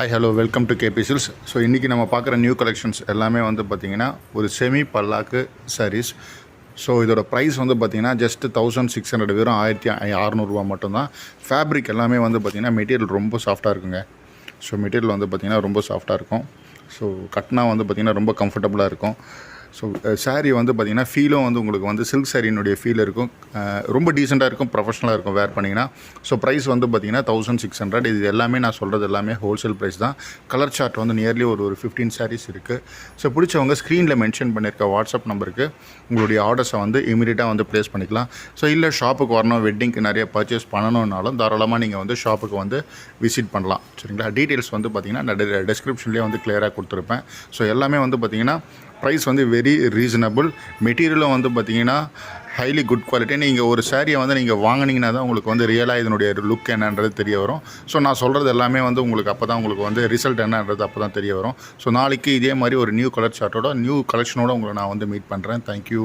Hi hello welcome to KP silks. So இன்றைக்கி நம்ம பார்க்குற நியூ கலெக்ஷன்ஸ் எல்லாமே வந்து பார்த்திங்கன்னா ஒரு செமி பல்லாக்கு சாரீஸ். ஸோ இதோட ப்ரைஸ் வந்து பார்த்திங்கன்னா ஜஸ்ட் 1600 வெறும் 1600 மட்டும்தான். ஃபேப்ரிக் எல்லாமே வந்து பார்த்திங்கன்னா மெட்டீரியல் ரொம்ப சாஃப்டாக இருக்குங்க. ஸோ மெட்டீரியல் வந்து பார்த்திங்கன்னா ரொம்ப சாஃப்டாக இருக்கும். ஸோ கட்டினா வந்து பார்த்திங்கன்னா ரொம்ப கம்ஃபர்டபுளாக இருக்கும். ஸோ சாரீ வந்து பார்த்திங்கன்னா ஃபீலும் வந்து உங்களுக்கு வந்து சில்க் சாரியினுடைய ஃபீல் இருக்கும். ரொம்ப டீசெண்டாக இருக்கும், ப்ரொஃபஷனலாக இருக்கும் வேர் பண்ணிங்கன்னா. ஸோ ப்ரைஸ் வந்து பார்த்திங்கன்னா 1600. இது எல்லாமே நான் சொல்கிறது எல்லாமே ஹோல்சேல் ப்ரைஸ் தான். கலர் சார்ட் வந்து நியர்லி ஒரு 15 சாரீஸ் இருக்குது. ஸோ பிடிச்சவங்க ஸ்க்ரீனில் மென்ஷன் பண்ணியிருக்க வாட்ஸ்அப் நம்பருக்கு உங்களுடைய ஆர்டர்ஸை வந்து இமீடியட்டாக வந்து ப்ளேஸ் பண்ணிக்கலாம். ஸோ இல்லை ஷாப்புக்கு வரணும், வெட்டிங்க்கு நிறைய பர்ச்சேஸ் பண்ணணுன்னாலும் தாராளமாக நீங்கள் வந்து ஷாப்புக்கு வந்து விசிட் பண்ணலாம். சரிங்களா? டீட்டெயில்ஸ் வந்து பார்த்திங்கன்னா நான் டிஸ்கிரிப்ஷன்லேயே வந்து கிளியராக கொடுத்துருப்பேன். ஸோ எல்லாமே வந்து பார்த்திங்கன்னா ப்ரைஸ் வந்து வெரி ரீசனபிள். மெட்டீரியலும் வந்து பார்த்திங்கன்னா ஹைலி குட் குவாலிட்டி. நீங்கள் ஒரு சாரியை வந்து நீங்கள் வாங்கினீங்கன்னா தான் உங்களுக்கு வந்து ரியலாக இதனுடைய லுக் என்னன்றது தெரிய வரும். ஸோ நான் சொல்கிறது எல்லாமே வந்து உங்களுக்கு அப்போ தான் உங்களுக்கு வந்து ரிசல்ட் என்னன்றது அப்போ தான் தெரிய வரும். ஸோ நாளைக்கு இதே மாதிரி ஒரு நியூ கலர் சார்ட்டோட நியூ கலெக்ஷனோட உங்களை நான் வந்து மீட் பண்ணுறேன். தேங்க்யூ.